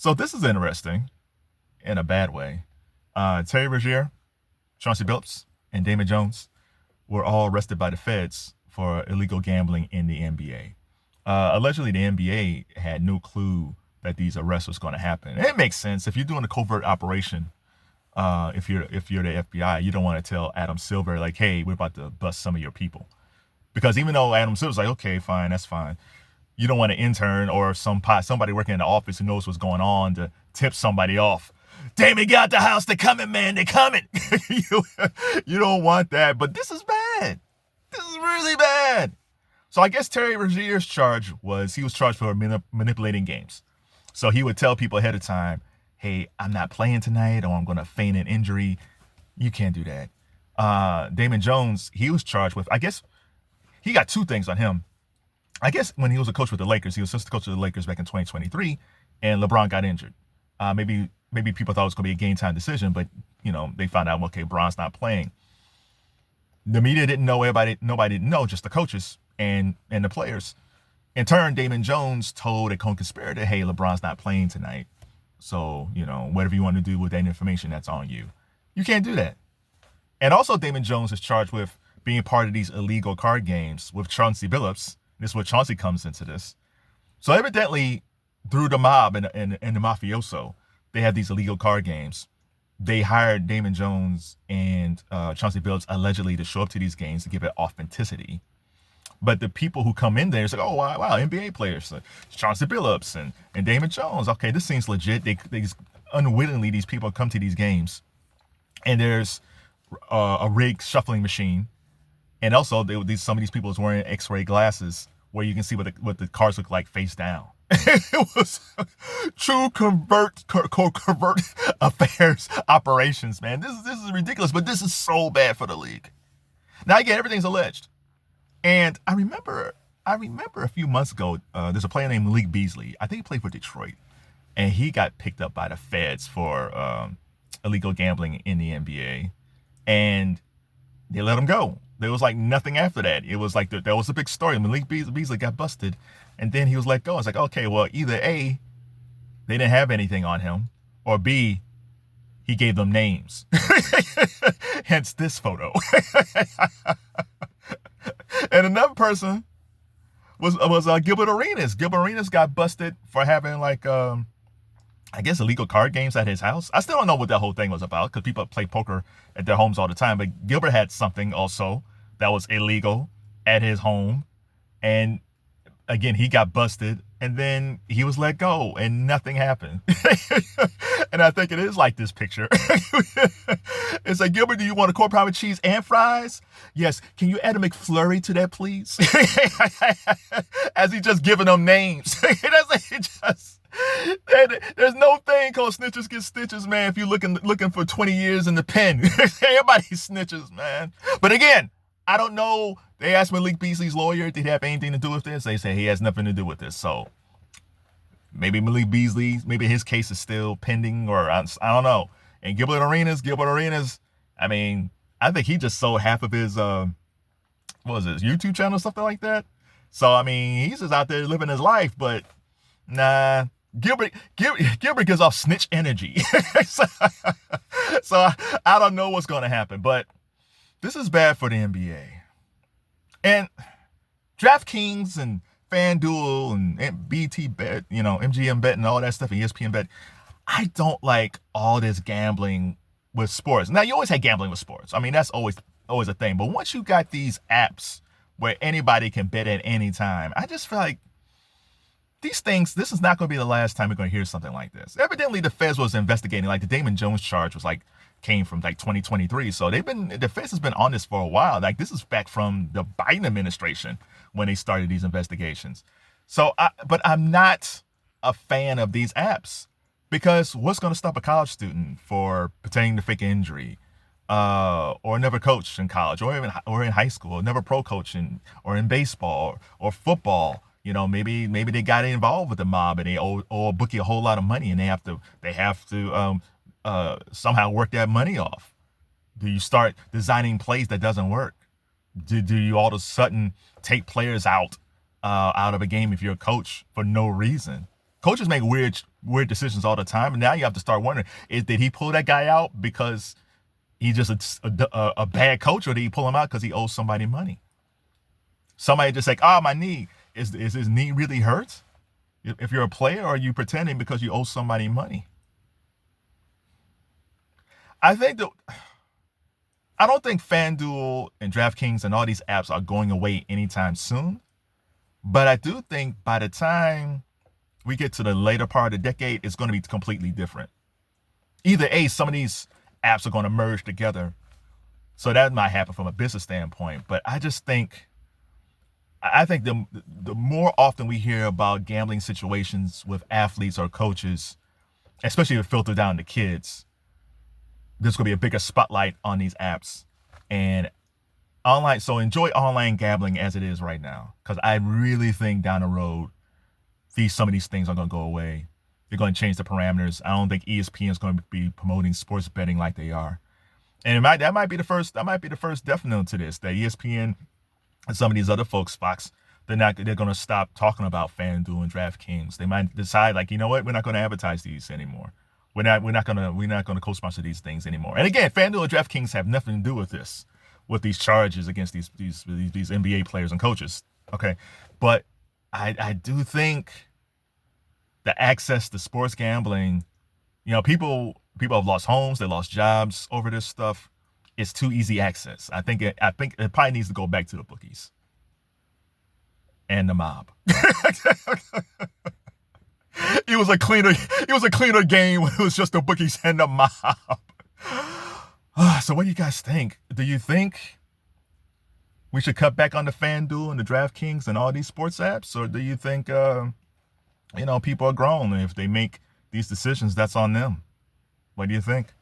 So this is interesting in a bad way. Terry Rozier, Chauncey Billups, and Damon Jones were all arrested by the feds for illegal gambling in the NBA. Allegedly, the NBA had no clue that these arrests was going to happen. And it makes sense if you're doing a covert operation. If you're the FBI, you don't want to tell Adam Silver like, "Hey, we're about to bust some of your people," because even though Adam Silver's like, "Okay, fine, that's fine," you don't want an intern or somebody working in the office who knows what's going on to tip somebody off. Damon got the house. They're coming, man. They're coming. you don't want that. But this is bad. This is really bad. So I guess Terry Rozier's charge was he was charged for manipulating games. So he would tell people ahead of time, "Hey, I'm not playing tonight, or I'm going to feign an injury." You can't do that. Damon Jones, he was charged with, I guess, he got two things on him. I guess when he was a coach with the Lakers, he was assistant coach of the Lakers back in 2023, and LeBron got injured. Maybe people thought it was going to be a game time decision, but they found out, okay, LeBron's not playing. The media didn't know, nobody didn't know, just the coaches and the players. In turn, Damon Jones told a co-conspirator, "Hey, LeBron's not playing tonight. So, whatever you want to do with that information, that's on you." You can't do that. And also, Damon Jones is charged with being part of these illegal card games with Chauncey Billups. This is where Chauncey comes into this. So evidently, through the mob and the mafioso, they have these illegal card games. They hired Damon Jones and Chauncey Billups allegedly to show up to these games to give it authenticity. But the people who come in there, it's like, "Oh, wow, NBA players, Chauncey Billups and Damon Jones. Okay, this seems legit." They unwittingly, these people come to these games, and there's a rigged shuffling machine, and also some of these people is wearing X-ray glasses where you can see what the cards look like face down. It was true covert affairs operations, man. This is ridiculous, but this is so bad for the league. Now again, everything's alleged. And I remember a few months ago, there's a player named Malik Beasley. I think he played for Detroit. And he got picked up by the feds for illegal gambling in the NBA. And they let him go. There was like nothing after that. It was like, that was a big story. Malik Beasley got busted. And then he was let go. I was like, okay, well, either A, they didn't have anything on him, or B, he gave them names. Hence this photo. And another person was Gilbert Arenas. Gilbert Arenas got busted for having I guess illegal card games at his house. I still don't know what that whole thing was about because people play poker at their homes all the time. But Gilbert had something also that was illegal at his home. And again, he got busted and then he was let go and nothing happened. And I think it is like this picture. It's like, "Gilbert, do you want a corn pie with cheese and fries?" "Yes." "Can you add a McFlurry to that, please?" As he just giving them names. There's no thing called snitches get stitches, man. If you're looking for 20 years in the pen, everybody snitches, man. But again, I don't know. They asked Malik Beasley's lawyer, did he have anything to do with this? They say he has nothing to do with this. So maybe Malik Beasley, maybe his case is still pending, or I don't know. And Gilbert Arenas, I mean, I think he just sold half of his, YouTube channel, something like that. So, I mean, he's just out there living his life, but nah, Gilbert gives off snitch energy. So I don't know what's going to happen, but this is bad for the NBA. And DraftKings and FanDuel and BT Bet, MGM Bet and all that stuff, and ESPN Bet, I don't like all this gambling with sports. Now, you always had gambling with sports. I mean, that's always a thing. But once you got these apps where anybody can bet at any time, I just feel like these things, this is not going to be the last time we're going to hear something like this. Evidently, the feds was investigating, like the Damon Jones charge was came from 2023. So the feds has been on this for a while. Like, this is back from the Biden administration when they started these investigations. So, but I'm not a fan of these apps, because what's going to stop a college student for pretending to fake an injury, or never coached in college, or in high school, or never pro coaching, or in baseball or football? Maybe they got involved with the mob and they owe a bookie a whole lot of money, and they have to somehow work that money off. Do you start designing plays that doesn't work? Do you all of a sudden take players out of a game if you're a coach for no reason? Coaches make weird decisions all the time, and now you have to start wondering: did he pull that guy out because he's just a bad coach, or did he pull him out because he owes somebody money? Somebody just like, my knee. Is his knee really hurt? If you're a player, or are you pretending because you owe somebody money? I don't think FanDuel and DraftKings and all these apps are going away anytime soon. But I do think by the time we get to the later part of the decade, it's going to be completely different. Either A, some of these apps are going to merge together. So that might happen from a business standpoint. But I think the more often we hear about gambling situations with athletes or coaches, especially if it filters down to kids, there's going to be a bigger spotlight on these apps. And online, so enjoy online gambling as it is right now, because I really think down the road, some of these things are going to go away. They're going to change the parameters. I don't think ESPN is going to be promoting sports betting like they are. And that might be the first definite to this, that ESPN and some of these other folks, Fox, they're going to stop talking about FanDuel and DraftKings. They might decide, like, you know what, we're not going to advertise these anymore. We're not going to co-sponsor these things anymore. And again, FanDuel and DraftKings have nothing to do with this, with these charges against these NBA players and coaches. Okay, but I do think the access to sports gambling, people have lost homes, they lost jobs over this stuff. It's too easy access. I think it probably needs to go back to the bookies and the mob. It was a cleaner game when it was just the bookies and the mob. So what do you guys think? Do you think we should cut back on the FanDuel and the DraftKings and all these sports apps? Or do you think, people are grown, and if they make these decisions, that's on them? What do you think?